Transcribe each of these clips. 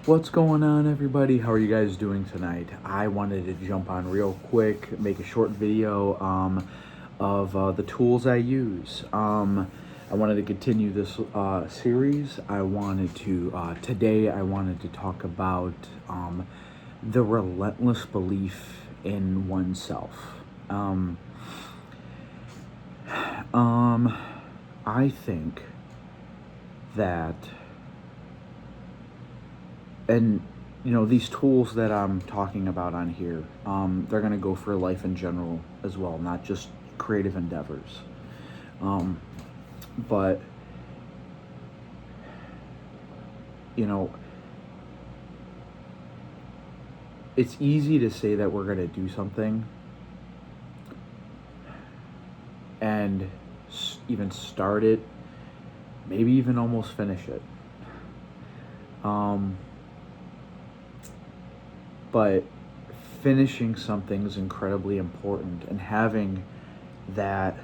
What's going on, everybody? How are you guys doing tonight? I wanted to jump on real quick, make a short video of the tools I use. I wanted to continue this series. Today I wanted to talk about the relentless belief in oneself. I think that, and these tools that I'm talking about on here, they're going to go for life in general as well, not just creative endeavors. But it's easy to say that we're going to do something and even start it, maybe even almost finish it. But finishing something is incredibly important, and having that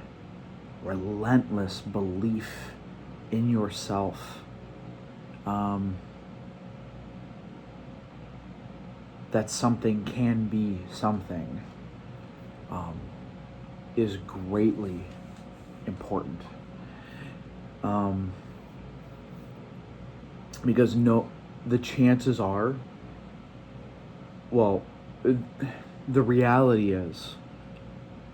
relentless belief in yourself, that something can be something, is greatly important. Because the chances are, the reality is,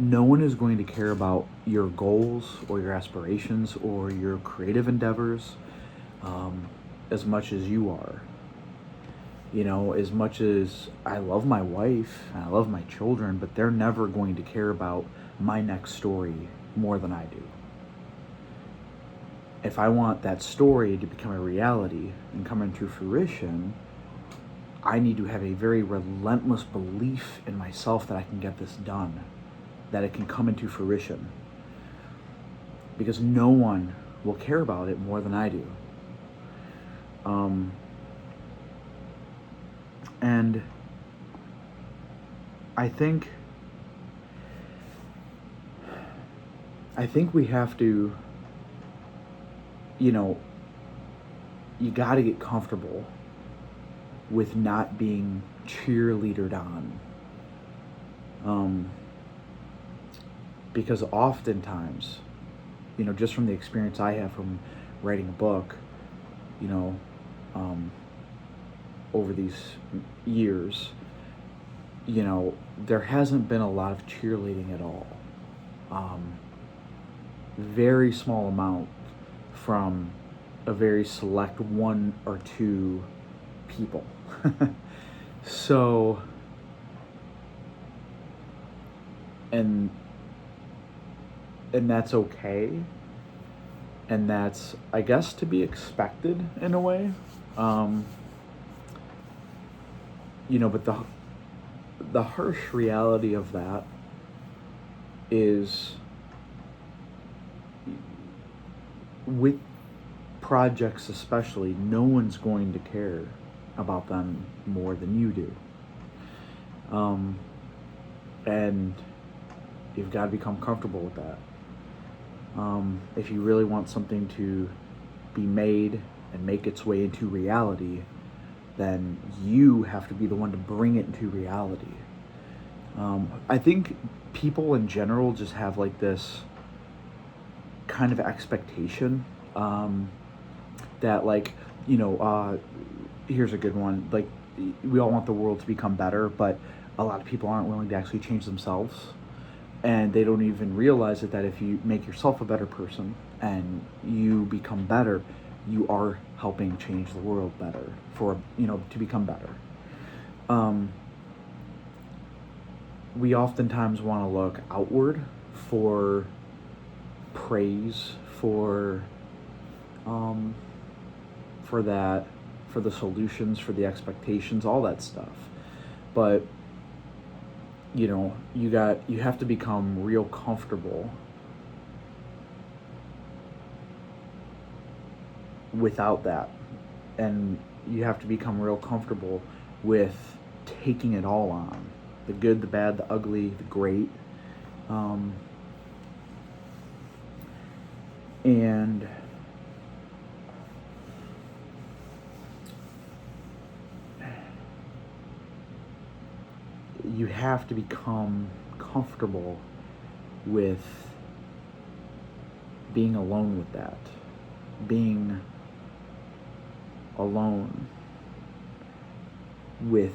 no one is going to care about your goals or your aspirations or your creative endeavors as much as you are. As much as I love my wife and I love my children, but they're never going to care about my next story more than I do. If I want that story to become a reality and come into fruition, I need to have a very relentless belief in myself that I can get this done, that it can come into fruition. Because no one will care about it more than I do. And I think we have to, you got to get comfortable with not being cheerleadered on. Because oftentimes, just from the experience I have from writing a book, over these years, there hasn't been a lot of cheerleading at all. Very small amount from a very select one or two people. So, and that's okay, and that's, I guess, to be expected in a way. But the harsh reality of that is, with projects especially, no one's going to care about them more than you do. And you've got to become comfortable with that. If you really want something to be made and make its way into reality, then you have to be the one to bring it into reality. I think people in general just have like this kind of expectation that, like, here's a good one. Like, we all want the world to become better, but a lot of people aren't willing to actually change themselves. And they don't even realize that if you make yourself a better person and you become better, you are helping change the world better to become better. We oftentimes want to look outward for praise, for the solutions, for the expectations, all that stuff. But you have to become real comfortable without that, and you have to become real comfortable with taking it all on, the good, the bad, the ugly, the great, and you have to become comfortable with being alone with that, being alone with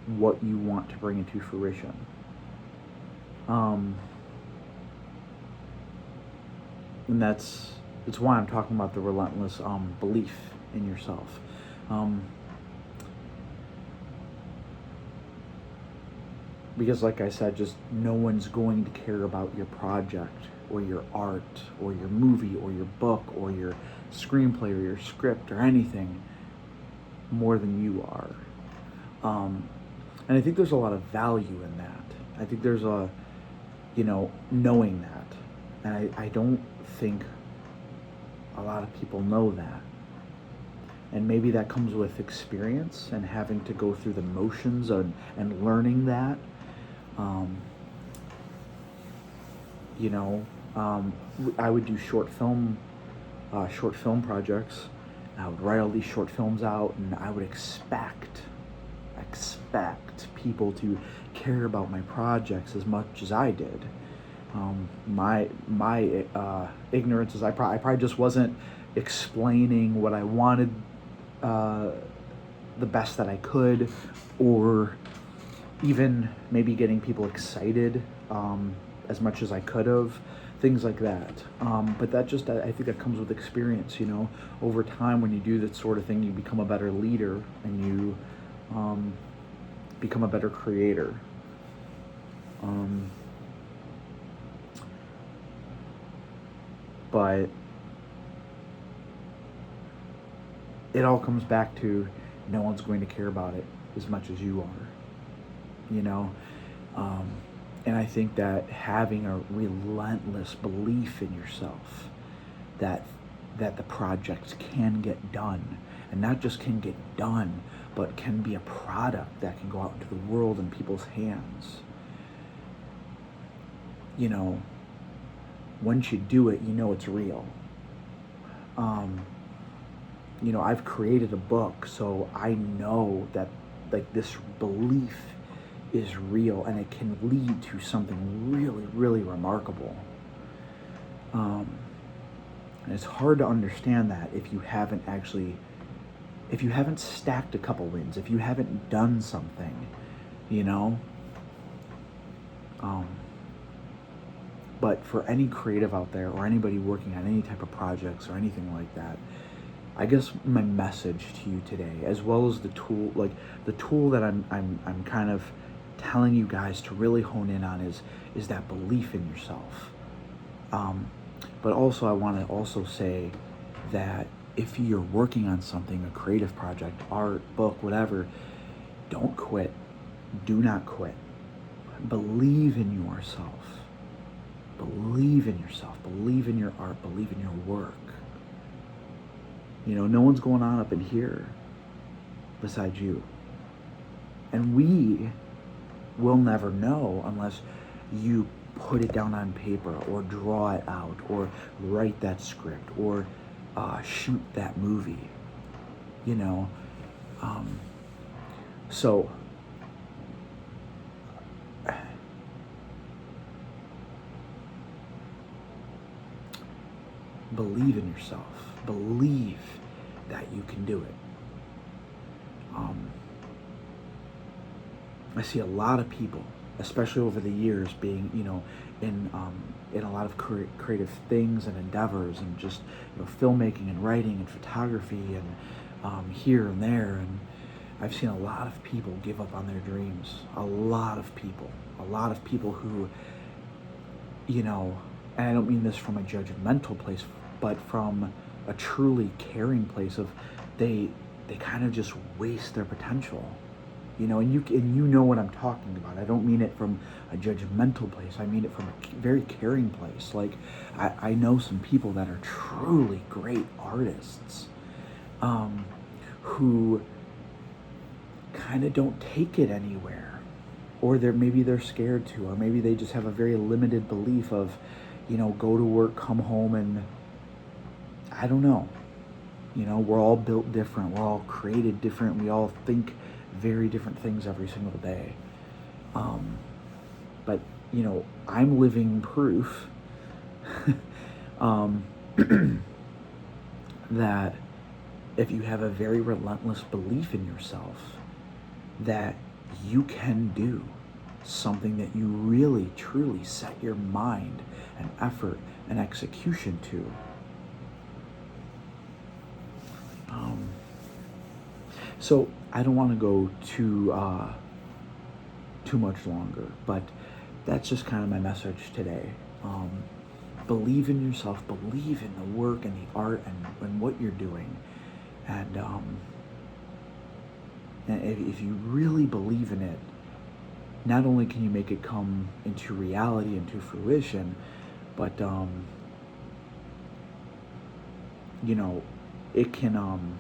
what you want to bring into fruition. And that's why I'm talking about the relentless belief in yourself. Because like I said, just no one's going to care about your project or your art or your movie or your book or your screenplay or your script or anything more than you are. And I think there's a lot of value in that. I think there's a, knowing that. And I don't think a lot of people know that. And maybe that comes with experience and having to go through the motions and learning that. I would do short film projects. I would write all these short films out, and I would expect people to care about my projects as much as I did. My ignorance is I probably just wasn't explaining what I wanted the best that I could, or even maybe getting people excited as much as I could have, things like that. But that just, I think that comes with experience, over time when you do that sort of thing, you become a better leader and you become a better creator. But it all comes back to no one's going to care about it as much as you are, and I think that having a relentless belief in yourself that the projects can get done, and not just can get done, but can be a product that can go out into the world in people's hands. Once you do it, it's real. I've created a book, so I know that this belief is real and it can lead to something really, really remarkable. And it's hard to understand that if you haven't stacked a couple wins, if you haven't done something, but for any creative out there or anybody working on any type of projects or anything like that, I guess my message to you today, as well as the tool that I'm kind of telling you guys to really hone in on is that belief in yourself. But also I want to also say that if you're working on something, a creative project, art, book, whatever, don't quit. Do not quit. Believe in yourself. Believe in yourself. Believe in your art. Believe in your work. No one's going on up in here besides you. And we will never know unless you put it down on paper or draw it out or write that script or shoot that movie. So believe in yourself. Believe that you can do it. I see a lot of people, especially over the years, being in a lot of creative things and endeavors, and just filmmaking and writing and photography and here and there, and I've seen a lot of people give up on their dreams. A lot of people who, and I don't mean this from a judgmental place, but from a truly caring place of they kind of just waste their potential, and you know what I'm talking about. I don't mean it from a judgmental place. I mean it from a very caring place. Like I know some people that are truly great artists, who kind of don't take it anywhere, or maybe they're scared to, or maybe they just have a very limited belief of, go to work, come home, and I don't know. We're all built different. We're all created different. We all think very different things every single day. But, you know, I'm living proof um, that if you have a very relentless belief in yourself, that you can do something that you really, truly set your mind and effort and execution to. So I don't want to go too much longer, but that's just kind of my message today. Believe in yourself, believe in the work and the art and what you're doing. And if you really believe in it, not only can you make it come into reality, into fruition, but you know, it can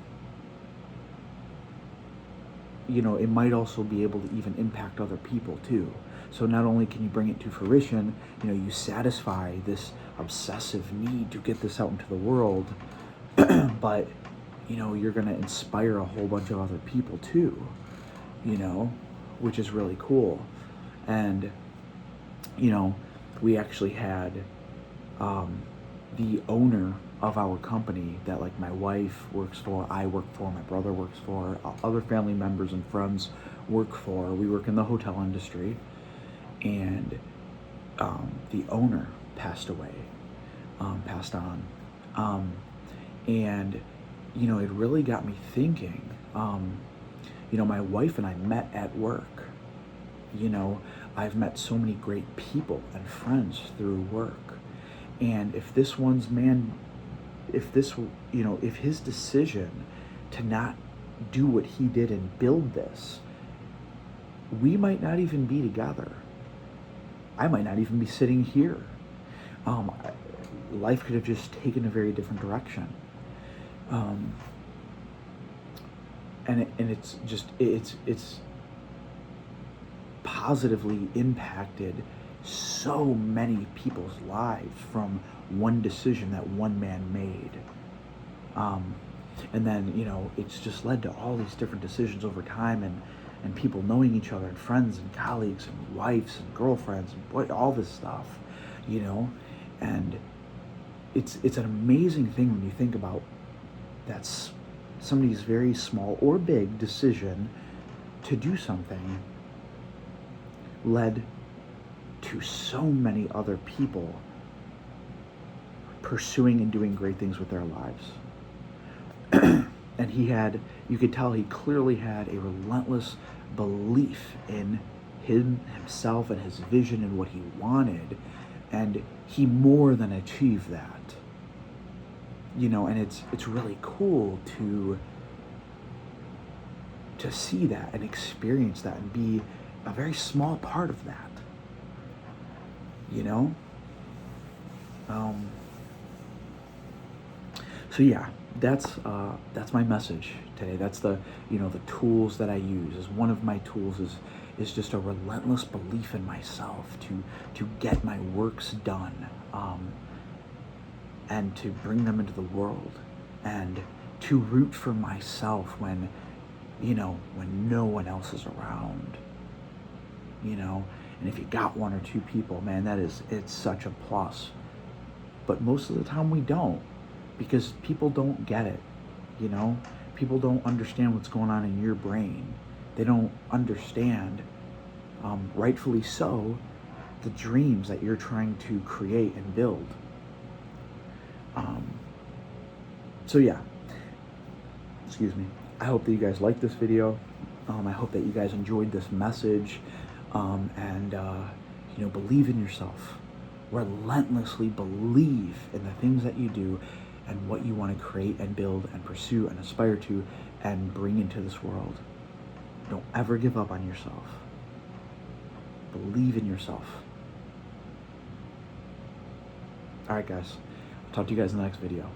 you know, it might also be able to even impact other people too. So not only can you bring it to fruition, you know, you satisfy this obsessive need to get this out into the world, but, you know, you're going to inspire a whole bunch of other people too, you know, which is really cool. And, you know, we actually had the owner of our company that, like, my wife works for, I work for, my brother works for, other family members and friends work for. We work in the hotel industry, and the owner passed away, passed on. And, you know, it really got me thinking. You know, my wife and I met at work. You know, I've met so many great people and friends through work. And if this you know, if his decision to not do what he did and build this, we might not even be together. I might not even be sitting here. Life could have just taken a very different direction. And it's just, it's positively impacted so many people's lives from one decision that one man made. And then, you know, it's just led to all these different decisions over time, and people knowing each other, and friends and colleagues and wives and girlfriends and all this stuff, you know. And it's an amazing thing when you think about that's somebody's very small or big decision to do something led to so many other people pursuing and doing great things with their lives. And you could tell he clearly had a relentless belief in himself and his vision and what he wanted, and he more than achieved that. You know, and it's really cool to see that and experience that and be a very small part of that. You know? So yeah, that's my message today. That's the tools that I use. As one of my tools is just a relentless belief in myself to get my works done, and to bring them into the world, and to root for myself when no one else is around. You know, and if you got one or two people, man, it's such a plus. But most of the time we don't, because people don't get it. You know, people don't understand what's going on in your brain. They don't understand, rightfully so, the dreams that you're trying to create and build. So yeah, excuse me. I hope that you guys liked this video. I hope that you guys enjoyed this message, and believe in yourself. Relentlessly believe in the things that you do and what you want to create and build and pursue and aspire to and bring into this world. Don't ever give up on yourself. Believe in yourself. All right, guys. I'll talk to you guys in the next video.